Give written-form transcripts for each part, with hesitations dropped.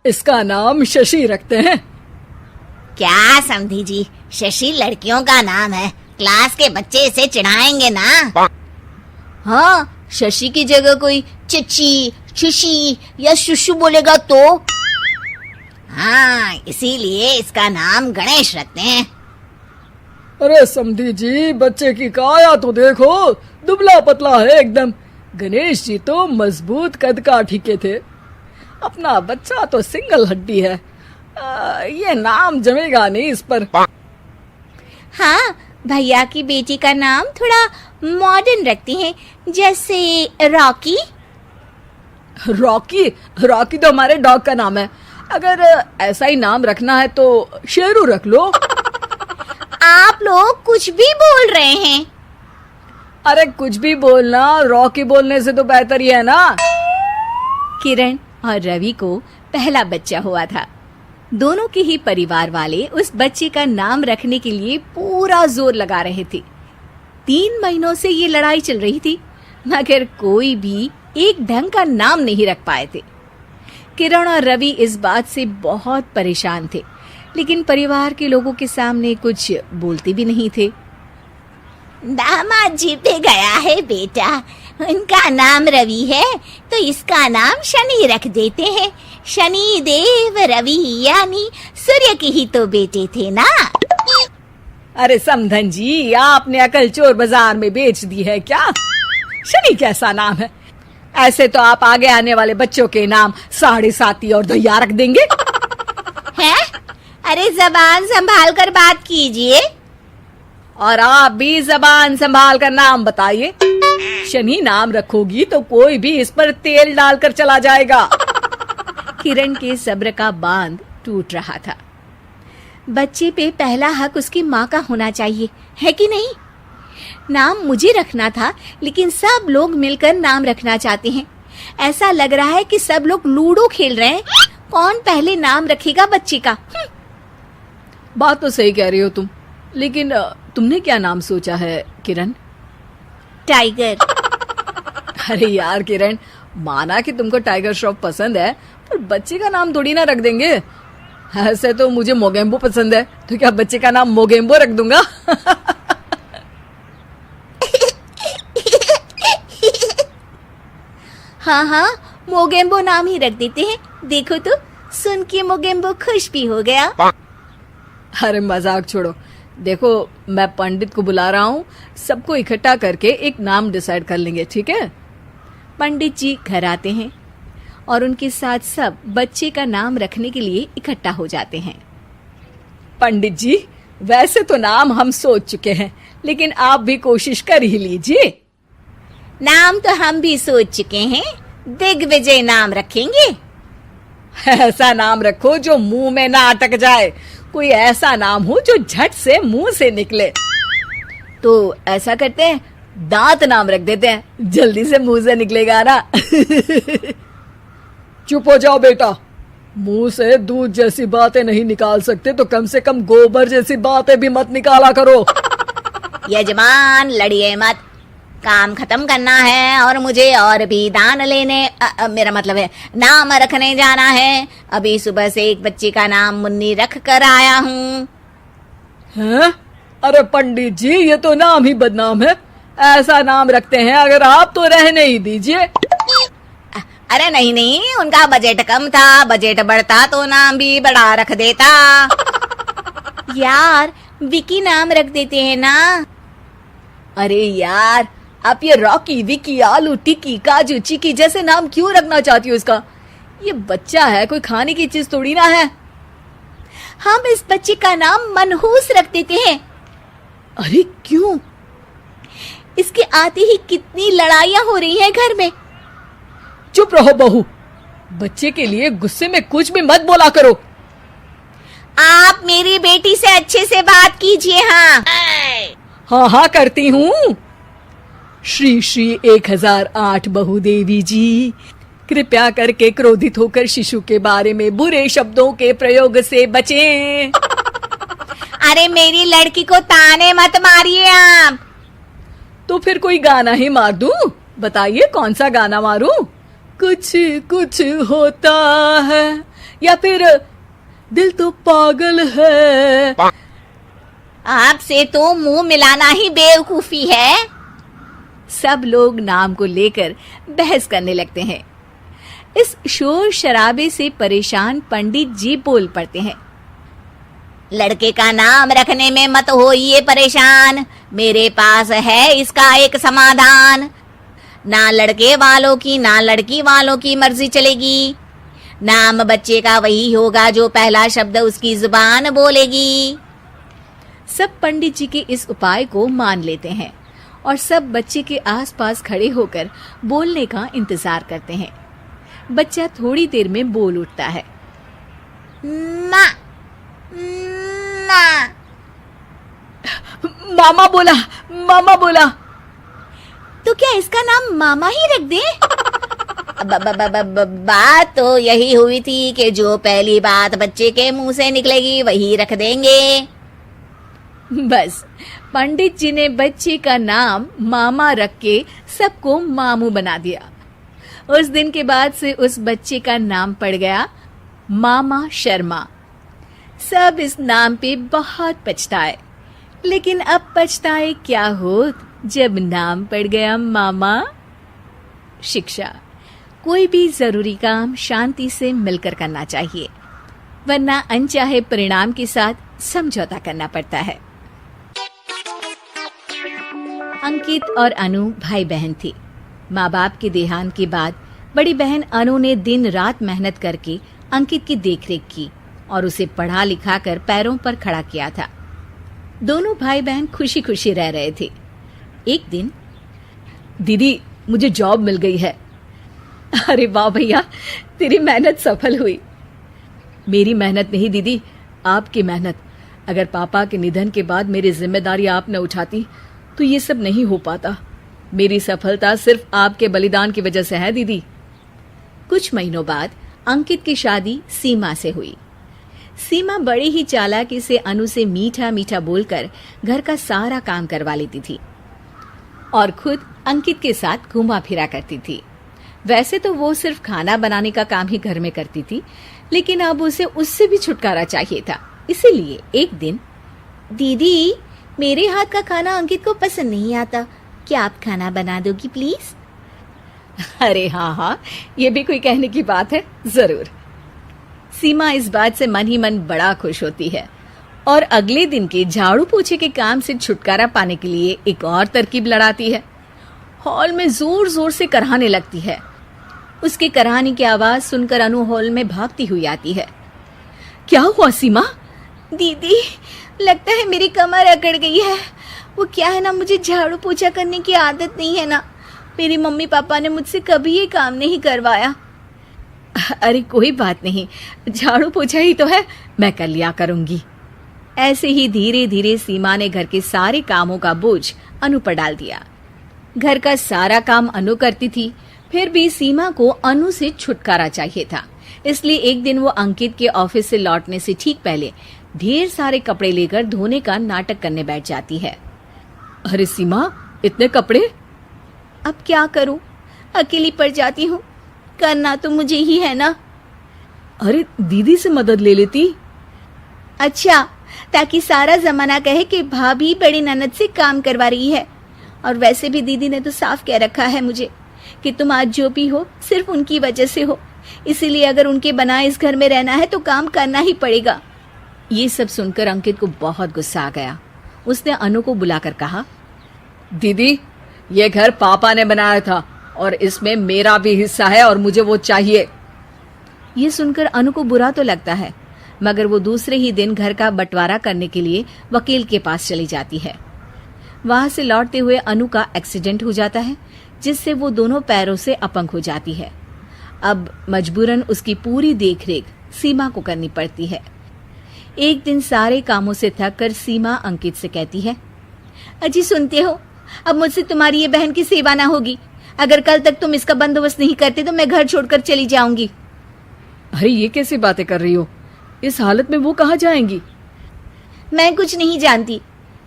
इसका नाम शशि रखते हैं। क्या समधी जी, शशि लड़कियों का नाम है, क्लास के बच्चे इसे चिढ़ाएंगे ना। हाँ, शशि की जगह कोई चची, शुशी या शुशु बोलेगा तो? हाँ, इसीलिए इसका नाम गणेश रखते हैं। अरे समधी जी, बच्चे की काया तो देखो, दुबला पतला है एकदम। गणेश जी तो मजबूत कद काठी के थे, अपना बच्चा तो सिंगल हड्डी है। ये नाम जमेगा नहीं इस पर। हाँ, भैया की बेटी का नाम थोड़ा मॉडर्न रखती हैं, जैसे रॉकी। रॉकी? रॉकी तो हमारे डॉग का नाम है। अगर ऐसा ही नाम रखना है तो शेरू रख लो। आप लोग कुछ भी बोल रहे हैं। अरे कुछ भी बोलना रॉकी बोलने से तो बेहतर ही है ना। किरण और रवि को पहला बच्चा हुआ था। दोनों के ही परिवार वाले उस बच्चे का नाम रखने के लिए पूरा जोर लगा रहे थे। 3 महीनों से ये लड़ाई चल रही थी, मगर कोई भी एक ढंग का नाम नहीं रख पाए थे। किरण और रवि इस बात से बहुत परेशान थे, लेकिन परिवार के लोगों के सामने कुछ बोलते भी नहीं थे। दामाद जी पे गया है बेटा, उनका नाम रवि है तो इसका नाम शनि रख देते हैं। शनि देव रवि, यानी सूर्य के ही तो बेटे थे ना। अरे समधन जी, आपने अकल चोर बाजार में बेच दी है क्या? शनि कैसा नाम है? ऐसे तो आप आगे आने वाले बच्चों के नाम साढ़े साती और दैया रख देंगे। हैं? अरे जबान संभाल कर बात कीजिए। और आप भी जबान संभाल कर नाम बताइए। शनि नाम रखोगी तो कोई भी इस पर तेल डालकर चला जाएगा। किरण के सब्र का बांध टूट रहा था। बच्चे पे पहला हक उसकी माँ का होना चाहिए, है कि नहीं? नाम मुझे रखना था, लेकिन सब लोग मिलकर नाम रखना चाहते हैं। ऐसा लग रहा है कि सब लोग लूडो खेल रहे हैं, कौन पहले नाम रखेगा बच्चे का। बात तो सही कह रही हो तुम, लेकिन तुमने क्या नाम सोचा है किरण? टाइगर। अरे यार किरण, माना कि तुमको टाइगर श्रॉफ पसंद है, पर बच्चे का नाम थोड़ी ना रख देंगे। ऐसे तो मुझे मोगेम्बो पसंद है, तो क्या बच्चे का नाम मोगेम्बो रख दूंगा? हाँ हाँ, मोगेम्बो नाम ही रख देते हैं। देखो तो, सुन के मोगेम्बो खुश भी हो गया। अरे मजाक छोड़ो, देखो मैं पंडित को बुला रहा हूँ, सबको इकट्ठा करके एक नाम डिसाइड कर लेंगे, ठीक है? पंडित जी घर आते हैं और उनके साथ सब बच्चे का नाम रखने के लिए इकट्ठा हो जाते हैं। पंडित जी, वैसे तो नाम हम सोच चुके हैं, लेकिन आप भी कोशिश कर ही लीजिए। नाम तो हम भी सोच चुके हैं, दिग्विजय नाम रखेंगे। ऐसा नाम रखो जो मुंह में ना अटक जाए, कोई ऐसा नाम हो जो झट से मुंह से निकले। तो ऐसा करते हैं, दांत नाम रख देते हैं, जल्दी से मुंह से निकलेगा ना। चुप हो जाओ बेटा, मुंह से दूध जैसी बातें नहीं निकाल सकते तो कम से कम गोबर जैसी बातें भी मत निकाला करो। यजमान लड़िए मत, काम खत्म करना है और मुझे और भी दान लेने मेरा मतलब है नाम रखने जाना है। अभी सुबह से एक बच्चे का नाम मुन्नी रख कर आया हूँ। हैं? अरे पंडित जी, ये तो नाम ही बदनाम है। ऐसा नाम रखते हैं, अगर आप तो रहने ही दीजिए। अरे नहीं नहीं, उनका बजट कम था, बजट बढ़ता तो नाम भी बड़ा रख देता। यार विकी नाम रख देते हैं ना। अरे यार, आप ये रॉकी, विकी, आलू टिक्की, काजू चिकी जैसे नाम क्यों रखना चाहती हो इसका? ये बच्चा है, कोई खाने की चीज थोड़ी ना है। हम इस बच्चे का नाम मनहूस रख देते हैं। अरे क्यों? इसके आते ही कितनी लड़ाइयाँ हो रही हैं घर में। चुप रहो बहू, बच्चे के लिए गुस्से में कुछ भी मत बोला करो। आप मेरी बेटी से अच्छे से बात कीजिए। हाँ हाँ हाँ करती हूँ। श्री श्री 1008 बहुदेवी जी, कृपया करके क्रोधित होकर शिशु के बारे में बुरे शब्दों के प्रयोग से बचें। अरे मेरी लड़की को ताने मत मारिए आप। तो फिर कोई गाना ही मार दूं? बताइए कौन सा गाना मारूं? कुछ कुछ होता है या फिर दिल तो पागल है। आपसे तो मुंह मिलाना ही बेवकूफी है। सब लोग नाम को लेकर बहस करने लगते हैं। इस शोर शराबे से परेशान पंडित जी बोल पड़ते हैं। लड़के का नाम रखने में मत होइए परेशान, मेरे पास है इसका एक समाधान। ना लड़के वालों की ना लड़की वालों की मर्जी चलेगी। नाम बच्चे का वही होगा जो पहला शब्द उसकी जुबान बोलेगी। सब पंडित जी के इस उपाय को मान लेते हैं और सब बच्चे के आसपास खड़े होकर बोलने का इंतजार करते हैं। बच्चा थोड़ी देर में बोल उठता है। माँ, माँ। मामा बोला, मामा बोला। तो क्या इसका नाम मामा ही रख दे? बात तो यही हुई थी कि जो पहली बात बच्चे के मुंह से निकलेगी वही रख देंगे। बस पंडित जी ने बच्चे का नाम मामा रख के सबको मामू बना दिया। उस दिन के बाद से उस बच्चे का नाम पड़ गया मामा शर्मा। सब इस नाम पे बहुत पछताए, लेकिन अब पछताए क्या होत जब नाम पड़ गया मामा। शिक्षा, कोई भी जरूरी काम शांति से मिलकर करना चाहिए, वरना अनचाहे परिणाम के साथ समझौता करना पड़ता है। अंकित और अनु भाई बहन थे। माँ बाप के देहांत के बाद बड़ी बहन अनु ने दिन रात मेहनत करके अंकित की देखरेख की और उसे पढ़ा लिखा कर पैरों पर खड़ा किया था। दोनों भाई बहन खुशी खुशी रह रहे थे। एक दिन, दीदी मुझे जॉब मिल गई है। अरे वाह भैया, तेरी मेहनत सफल हुई। मेरी मेहनत नहीं दीदी, आपकी मेहनत। अगर पापा के निधन के बाद मेरी जिम्मेदारी आप न उठाती तो ये सब नहीं हो पाता। मेरी सफलता सिर्फ आपके बलिदान की वजह से है दीदी। कुछ महीनों बाद अंकित की शादी सीमा से हुई। सीमा बड़ी ही चालाकी से अनु से मीठा मीठा बोलकर घर का सारा काम करवा लेती थी और खुद अंकित के साथ घुमा फिरा करती थी। वैसे तो वो सिर्फ खाना बनाने का काम ही घर में करती थी, लेकिन अब उसे उससे भी छुटकारा चाहिए था। इसीलिए एक दिन, दीदी मेरे हाथ का खाना अंकित को पसंद नहीं आता, क्या आप खाना बना दोगी प्लीज? अरे हाँ हाँ, ये भी कोई कहने की बात है, जरूर। सीमा इस बात से मन ही मन बड़ा खुश होती है और अगले दिन के झाड़ू पोछे के काम से छुटकारा पाने के लिए एक और तरकीब लड़ाती है। हॉल में जोर जोर से कराहने लगती है। उसके कराहने की आवाज सुनकर अनु हॉल में भागती हुई आती है। क्या हुआ सीमा? दीदी लगता है मेरी कमर अकड़ गई है। वो क्या है ना, मुझे झाड़ू पोछा करने की आदत नहीं है ना। मेरी मम्मी पापा ने मुझसे कभी ये काम नहीं करवाया। अरे कोई बात नहीं, झाड़ू पोछा ही तो है, मैं कर लिया करूंगी। ऐसे ही धीरे धीरे सीमा ने घर के सारे कामों का बोझ अनु पर डाल दिया। घर का सारा काम अनु करती थी, फिर भी सीमा को अनु से छुटकारा चाहिए था। इसलिए एक दिन वो अंकित के ऑफिस से लौटने से ठीक पहले ढेर सारे कपड़े लेकर धोने का नाटक करने बैठ जाती है। अरे सीमा, इतने कपड़े? अब क्या करूं, अकेली पड़ जाती हूँ। करना तो मुझे ही है ना। अरे दीदी से मदद ले लेती। अच्छा, ताकि सारा जमाना कहे कि भाभी बड़ी ननद से काम करवा रही है। और वैसे भी दीदी ने तो साफ कह रखा है मुझे कि तुम आज जो भी हो सिर्फ उनकी वजह से हो, इसीलिए अगर उनके बनाए इस घर में रहना है तो काम करना ही पड़ेगा। ये सब सुनकर अंकित को बहुत गुस्सा आ गया। उसने अनु को बुलाकर कहा, दीदी ये घर पापा ने बनाया था और इसमें मेरा भी हिस्सा है और मुझे वो चाहिए। ये सुनकर अनु को बुरा तो लगता है, मगर वो दूसरे ही दिन घर का बंटवारा करने के लिए वकील के पास चली जाती है। वहां से लौटते हुए अनु का एक्सीडेंट हो जाता है, जिससे वो दोनों पैरों से अपंग हो जाती है। अब मजबूरन उसकी पूरी देखरेख सीमा को करनी पड़ती है। एक दिन सारे कामों से थक कर सीमा अंकित से कहती है, अजी सुनते हो, अब मुझसे तुम्हारी ये बहन की सेवा ना होगी। अगर कल तक तुम इसका बंदोबस्त नहीं करते तो मैं घर छोड़कर चली जाऊंगी। अरे ये कैसी बातें कर रही हो? इस हालत में वो कहाँ जाएंगी? मैं कुछ नहीं जानती,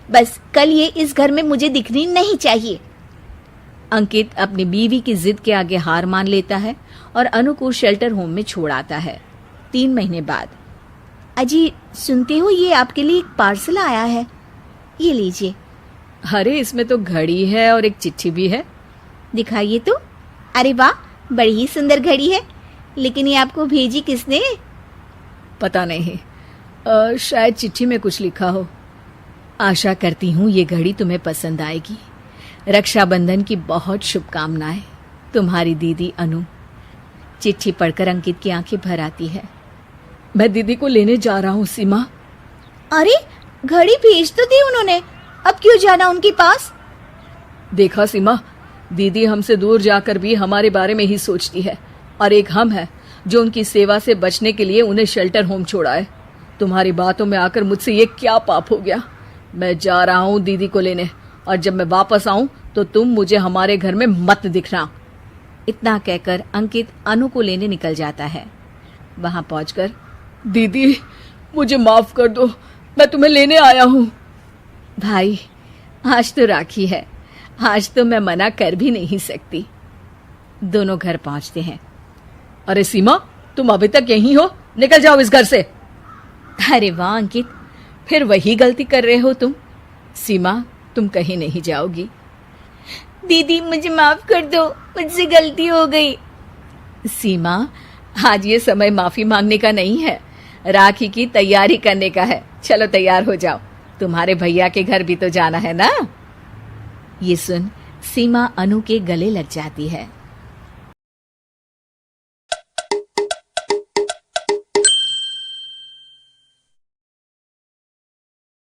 बस कल ये इस घर में मुझे दिखनी नहीं चाहिए। अंकित अपनी बीवी की जिद के आगे हार मान लेता है और अनु को शेल्टर होम में छोड़ आता है। 3 महीने बाद। अजी सुनते हो, ये आपके लिए एक पार्सल आया है, ये लीजिए। अरे इसमें तो घड़ी है और एक चिट्ठी भी है। दिखाइए तो। अरे वाह, बड़ी ही सुंदर घड़ी है, लेकिन ये आपको भेजी किसने? पता नहीं, शायद चिट्ठी में कुछ लिखा हो। आशा करती हूँ ये घड़ी तुम्हें पसंद आएगी। रक्षाबंधन की बहुत शुभकामनाएं, तुम्हारी दीदी अनु। चिट्ठी पढ़कर अंकित की आंखें भर आती है। मैं दीदी को लेने जा रहा हूँ सीमा। अरे घड़ी भेज तो दी उन्होंने, अब क्यों जाना उनके पास? देखा सीमा, दीदी हमसे दूर जाकर भी हमारे बारे में ही सोचती है, और एक हम है जो उनकी सेवा से बचने के लिए उन्हें शेल्टर होम छोड़ा है। तुम्हारी बातों में आकर मुझसे ये क्या पाप हो गया। मैं जा रहा हूँ दीदी को लेने, और जब मैं वापस आऊं तो तुम मुझे हमारे घर में मत दिखना। इतना कहकर अंकित अनु को लेने निकल जाता है। वहां पहुंचकर, दीदी मुझे माफ कर दो, मैं तुम्हें लेने आया हूँ। भाई आज तो राखी है, आज तो मैं मना कर भी नहीं सकती। दोनों घर पहुंचते हैं। अरे सीमा, तुम अभी तक यहीं हो? निकल जाओ इस घर से। अरे वाह अंकित, फिर वही गलती कर रहे हो तुम। सीमा, तुम कहीं नहीं जाओगी। दीदी मुझे माफ कर दो, मुझसे गलती हो गई। सीमा, आज ये समय माफी मांगने का नहीं है, राखी की तैयारी करने का है। चलो तैयार हो जाओ, तुम्हारे भैया के घर भी तो जाना है ना। ये सुन सीमा अनु के गले लग जाती है।